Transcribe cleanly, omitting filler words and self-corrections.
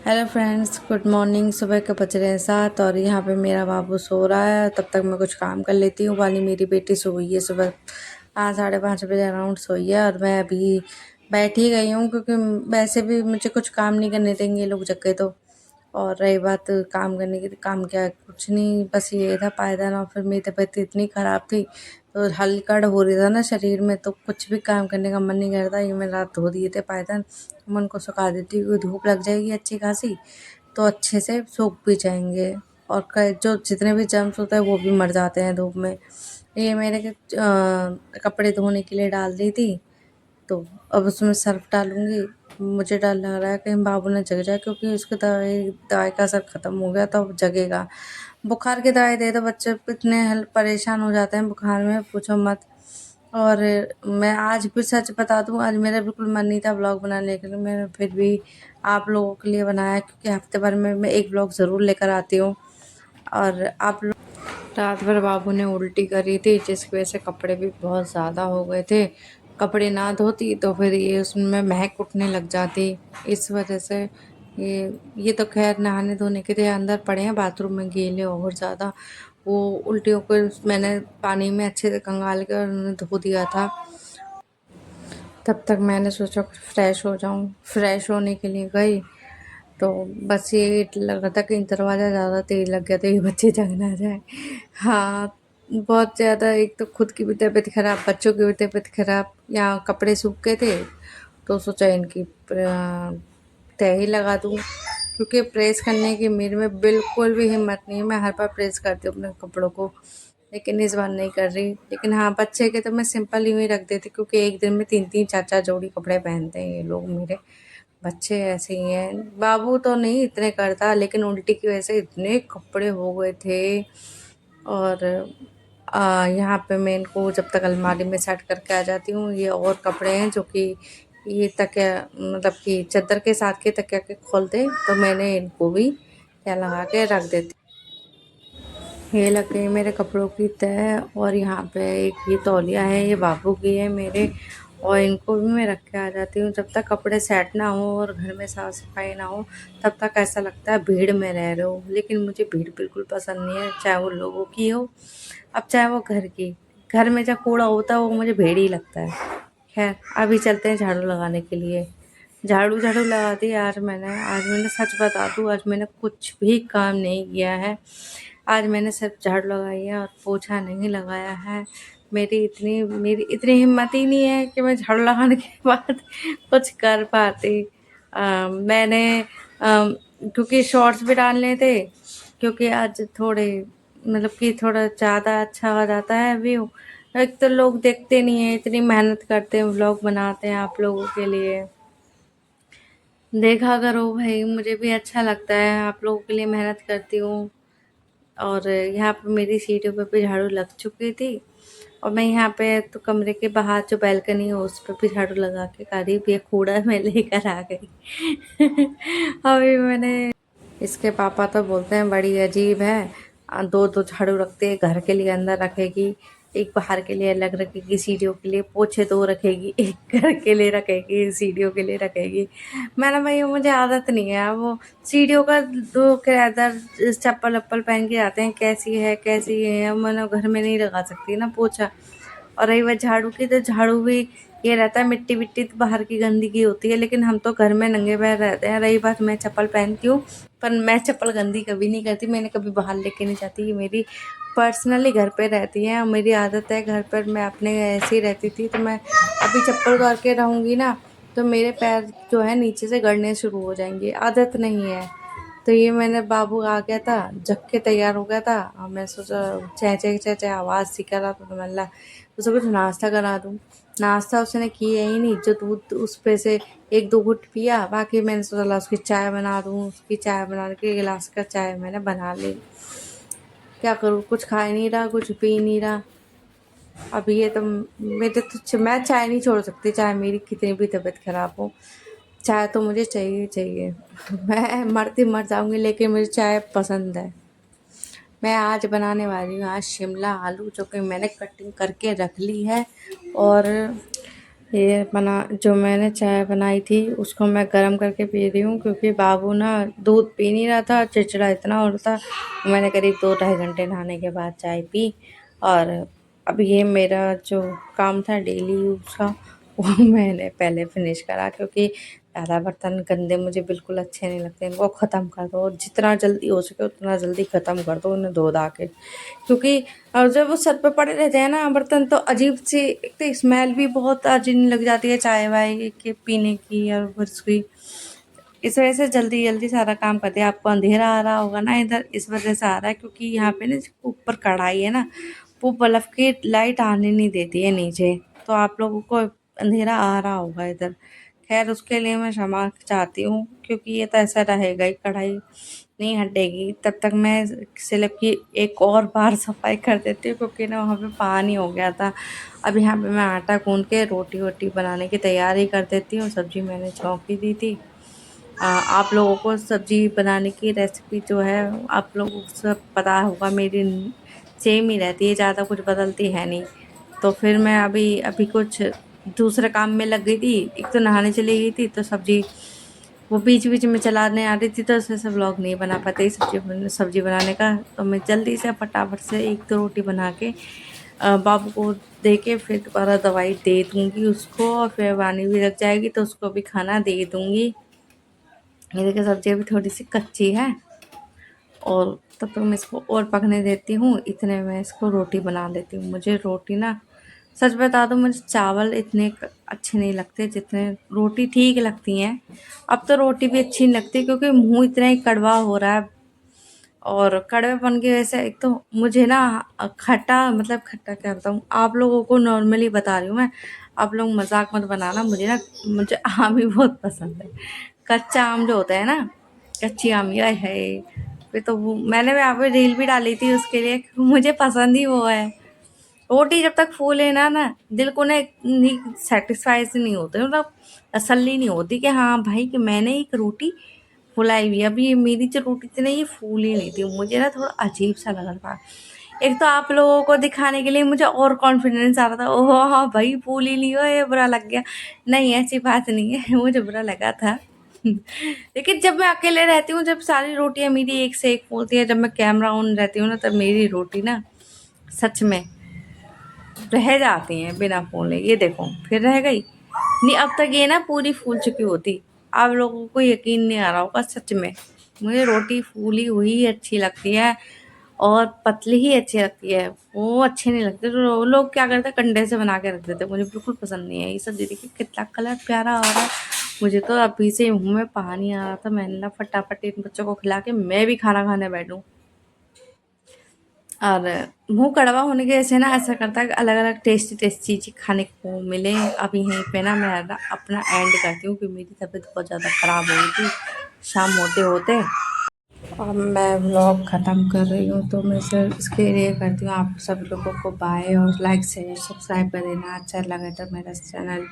Hello friends, good morning. सुबह के बज रहे हैं 7 और यहाँ पे मेरा बाबू सो रहा है। तब तक मैं कुछ काम कर लेती हूँ। वाली मेरी बेटी सो गई है सुबह 5 साढ़े 5 बजे अराउंड सोई है और मैं अभी बैठ ही गई हूँ क्योंकि वैसे भी मुझे कुछ काम नहीं करने देंगे ये लोग जगह तो। और रही बात काम करने की, तो काम क्या, कुछ नहीं, बस ये था पायदान। और फिर मेरी तबीयत इतनी ख़राब थी तो हल्कड़ हो रही था ना शरीर में, तो कुछ भी काम करने का मन नहीं करता। ये मैं रात धो दिए थे पायदान, मैं उनको सुखा देती हूँ। धूप लग जाएगी अच्छी खासी तो अच्छे से सूख भी जाएंगे। और जो जितने भी जर्म्स होते हैं वो भी मर जाते हैं धूप में। ये मैंने कपड़े धोने के लिए डाल दी थी, तो अब उसमें सर्फ़ डालूँगी। मुझे डर लग रहा है कहीं बाबू ना जग जाए, क्योंकि उसकी दवाई दवाई का असर ख़त्म हो गया तो अब जगेगा। बुखार की दवाई दे दो, बच्चे इतने परेशान हो जाते हैं बुखार में, पूछो मत। और मैं आज भी सच बता दूँ, आज मेरा बिल्कुल मन नहीं था व्लॉग बनाने के लिए, मैंने फिर भी आप लोगों के लिए बनाया, क्योंकि हफ्ते भर में मैं एक व्लॉग ज़रूर लेकर आती हूँ। और आप लोग, रात भर बाबू ने उल्टी करी थी जिसकी वजह से कपड़े भी बहुत ज़्यादा हो गए थे। कपड़े ना धोती तो फिर ये उसमें महक उठने लग जाती, इस वजह से ये तो खैर नहाने धोने के लिए अंदर पड़े हैं बाथरूम में गीले और ज़्यादा। वो उल्टियों को मैंने पानी में अच्छे से खंगाल कर उन्हें धो दिया था। तब तक मैंने सोचा कुछ फ्रेश हो जाऊं। फ्रेश होने के लिए गई तो बस ये लगा था कि दरवाज़ा ज़्यादा तेज़ लग गया था, ये बच्चे जग ना जाए। हाँ, बहुत ज़्यादा, एक तो खुद की भी तबीयत ख़राब, बच्चों की भी तबीयत ख़राब। यहाँ कपड़े सूख गए थे तो सोचा इनकी तह ही लगा दूँ, क्योंकि प्रेस करने की मेरे में बिल्कुल भी हिम्मत नहीं है। मैं हर बार प्रेस करती हूँ अपने कपड़ों को, लेकिन इस बार नहीं कर रही। लेकिन हाँ, बच्चे के तो मैं सिंपल यूँ ही रख देती, क्योंकि एक दिन में 3-3 4-4 जोड़ी कपड़े पहनते हैं ये लोग। मेरे बच्चे ऐसे ही हैं। बाबू तो नहीं इतने करता, लेकिन उल्टी की वजह से इतने कपड़े हो गए थे। और यहाँ पे मैं इनको जब तक अलमारी में सेट करके आ जाती हूँ, ये और कपड़े हैं जो कि ये तकिया, मतलब कि चादर के साथ के तकिया के खोलते, तो मैंने इनको भी तह लगा के रख देती। ये लग गई मेरे कपड़ों की तह। और यहाँ पे एक ये तौलिया है, ये बाबू की है मेरे, और इनको भी मैं रख के आ जाती हूँ। जब तक कपड़े सेट ना हो और घर में साफ सफाई ना हो, तब तक ऐसा लगता है भीड़ में रह रहे हो। लेकिन मुझे भीड़ बिल्कुल पसंद नहीं है, चाहे वो लोगों की हो, अब चाहे वो घर की। घर में जब कूड़ा होता है वो मुझे भीड़ ही लगता है। खैर, अभी चलते हैं झाड़ू लगाने के लिए। झाड़ू झाड़ू लगा दी आज मैंने सच बता दूँ, आज मैंने कुछ भी काम नहीं किया है। आज मैंने सिर्फ झाड़ू लगाई है और पोछा नहीं लगाया है। मेरी इतनी हिम्मत ही नहीं है कि मैं झाड़ू लगाने के बाद कुछ कर पाती। मैंने क्योंकि शॉर्ट्स भी डालने थे, क्योंकि आज थोड़े, मतलब कि थोड़ा ज़्यादा अच्छा हो जाता है व्यू। एक तो लोग देखते नहीं हैं, इतनी मेहनत करते हैं, व्लॉग बनाते हैं आप लोगों के लिए। देखा करो भाई, मुझे भी अच्छा लगता है, आप लोगों के लिए मेहनत करती हूँ। और यहाँ पे मेरी सीढ़ियों पे भी झाड़ू लग चुकी थी, और मैं यहाँ पे तो कमरे के बाहर जो बैल्कनी है उस पर भी झाड़ू लगा के करीब ये कूड़ा मैं लेकर आ गई। अभी मैंने, इसके पापा तो बोलते हैं बड़ी अजीब है, दो दो झाड़ू रखते हैं, घर के लिए अंदर रखेगी, एक बाहर के लिए अलग रखेगी, सीढ़ियों के लिए पोछे दो रखेगी, एक घर के लिए रखेगी, सीढ़ियों के लिए रखेगी। मैंने भाई मुझे आदत नहीं है, वो सीढ़ियों का दो किराएदार चप्पल वप्पल पहन के आते हैं, कैसी है, मैंने घर में नहीं लगा सकती ना पोछा। और रही बात झाड़ू की, तो झाड़ू भी ये रहता है, मिट्टी विट्टी तो बाहर की गंदगी होती है, लेकिन हम तो घर में नंगे पैर रहते हैं। रही बात, मैं चप्पल पहनती हूँ, पर मैं चप्पल गंदी कभी नहीं करती, मैंने कभी बाहर लेके नहीं जाती। ये मेरी पर्सनली घर पे रहती है और मेरी आदत है। घर पर मैं अपने ऐसी रहती थी, तो मैं अभी चप्पल उतार के रहूँगी ना तो मेरे पैर जो है नीचे से गड़ने शुरू हो जाएंगे, आदत नहीं है। तो ये मैंने, बाबू आ गया था, जग के तैयार हो गया था, और मैं सोचा चै आवाज़ सी कर रहा था, तो मैं उसे कुछ नाश्ता करा दूँ। नाश्ता उसने किया ही नहीं, जो दूध उस पे से एक दो घुट पिया, बाकी मैंने सोचा ला उसकी चाय बना दूँ। उसकी चाय बना के गिलास का चाय मैंने बना ली। क्या करूँ, कुछ खा ही नहीं रहा, कुछ पी ही नहीं रहा। अब ये तो मैं चाय नहीं छोड़ सकती, चाहे मेरी कितनी भी तबीयत ख़राब हो, चाय तो मुझे चाहिए ही चाहिए। मैं मरती मर जाऊँगी, लेकिन मुझे चाय पसंद है। मैं आज बनाने वाली हूँ आज शिमला आलू, जो कि मैंने कटिंग करके रख ली है। और ये बना जो मैंने चाय बनाई थी उसको मैं गरम करके पी रही हूँ, क्योंकि बाबू ना दूध पी नहीं रहा था, चिड़चिड़ा इतना हो रहा था। मैंने करीब 2-2.5 घंटे नहाने के बाद चाय पी। और अब ये मेरा जो काम था डेली यूज़ का वो मैंने पहले फिनिश करा, क्योंकि ज़्यादा बर्तन गंदे मुझे बिल्कुल अच्छे नहीं लगते। इनको ख़त्म कर दो, और जितना जल्दी हो सके उतना जल्दी ख़त्म कर दो उन्हें धो धा के, क्योंकि जब वो सर पे पड़े रहते हैं ना बर्तन, तो अजीब सी एक तो स्मेल भी बहुत अजीब लग जाती है चाय वाय के पीने की और उसकी। इस वजह से जल्दी जल्दी सारा काम करते हैं। आपको अंधेरा आ रहा होगा ना इधर, इस वजह से आ रहा है, क्योंकि यहाँ पे ना जो ऊपर कढ़ाई है ना, वो बल्ब की लाइट आने नहीं देती है नीचे, तो आप लोगों को अंधेरा आ रहा होगा इधर। खैर उसके लिए मैं क्षमा चाहती हूँ, क्योंकि ये तो ऐसा रहेगा ही, कढ़ाई नहीं हटेगी। तब तक मैं स्लैब की एक और बार सफाई कर देती हूँ, क्योंकि ना वहाँ पे पानी हो गया था। अब यहाँ पे मैं आटा गूंद के रोटी वोटी बनाने की तैयारी कर देती हूँ। सब्जी मैंने छौंक ही दी थी। आप लोगों को सब्जी बनाने की रेसिपी जो है, आप लोगों को सब पता होगा, मेरी सेम ही रहती है, ज़्यादा कुछ बदलती है नहीं। तो फिर मैं अभी अभी कुछ दूसरे काम में लग गई थी। एक तो नहाने चली गई थी, तो सब्जी वो बीच बीच में चलाने आ रही थी, तो उससे सब व्लॉग नहीं बना पाते सब्जी बनाने का। तो मैं जल्दी से फटाफट से एक दो रोटी बना के बाबू को दे के फिर दोबारा दवाई दे दूँगी उसको, और फिर वानी भी लग जाएगी तो उसको भी खाना दे दूँगी। ये देखिए सब्ज़ी अभी थोड़ी-सी कच्ची है, और तब तक मैं इसको और पकने देती हूँ। इतने में इसको रोटी बना लेती हूँ। मुझे रोटी ना, सच बता दूँ, मुझे चावल इतने अच्छे नहीं लगते जितने रोटी ठीक लगती हैं। अब तो रोटी भी अच्छी नहीं लगती, क्योंकि मुँह इतना ही कड़वा हो रहा है, और कड़वेपन की वजह से एक तो मुझे ना खट्टा, मतलब खट्टा क्या बताऊँ, आप लोगों को नॉर्मली बता रही हूँ मैं, आप लोग मजाक मत बनाना। मुझे आम ही बहुत पसंद है। कच्चा आम जो होता है ना, कच्ची आम, ये है। फिर तो वो मैंने यहाँ पे रील भी डाली थी उसके लिए, क्योंकि मुझे पसंद ही वो है। रोटी जब तक फूले ना दिल को ना नहीं, सेटिस्फाई से नहीं होते, मतलब तसल्ली नहीं होती कि हाँ भाई कि मैंने एक रोटी फुलाई हुई है। अभी ये मेरी जो रोटी थी ना, ये फूली नहीं थी, मुझे ना थोड़ा अजीब सा लग रहा था। एक तो आप लोगों को दिखाने के लिए मुझे और कॉन्फिडेंस आ रहा था, ओह हाँ भाई फूली नहीं हो, ये बुरा लग गया। नहीं, ऐसी बात नहीं है, मुझे बुरा लगा था। लेकिन जब मैं अकेले रहती हूँ, जब सारी रोटियां मेरी एक से एक फूलती है, जब मैं कैमरा ऑन रहती हूँ ना, तब मेरी रोटी ना सच में रह जाती हैं बिना फूले। ये देखो फिर रह गई नहीं, अब तक ये ना पूरी फूल चुकी होती। आप लोगों को यकीन नहीं आ रहा होगा, सच में मुझे रोटी फूली हुई ही अच्छी लगती है, और पतली ही अच्छी लगती है। वो अच्छी नहीं लगती तो लोग क्या करते हैं, कंडे से बना के रख देते हैं। मुझे बिल्कुल पसंद नहीं है ये सब। देखिए कितना कलर प्यारा आ रहा है, मुझे तो अभी से मुंह में पानी आ रहा था। मैंने ना फटाफट इन बच्चों को खिला के मैं भी खाना खाने बैठूं। और मुँह कड़वा होने की वजह से ना ऐसा करता है कि अलग-अलग टेस्टी टेस्टी चीज़ खाने को मिले। अब यहीं पे ना मैं ना अपना एंड करती हूँ, क्योंकि मेरी तबीयत बहुत ज़्यादा ख़राब हो गई थी शाम होते-होते। अब मैं व्लॉग ख़त्म कर रही हूँ, तो मैं सिर्फ इसके लिए करती हूँ। आप सभी लोगों को बाय, और लाइक शेयर सब्सक्राइब कर देना। अच्छा लगे तो मेरा चैनल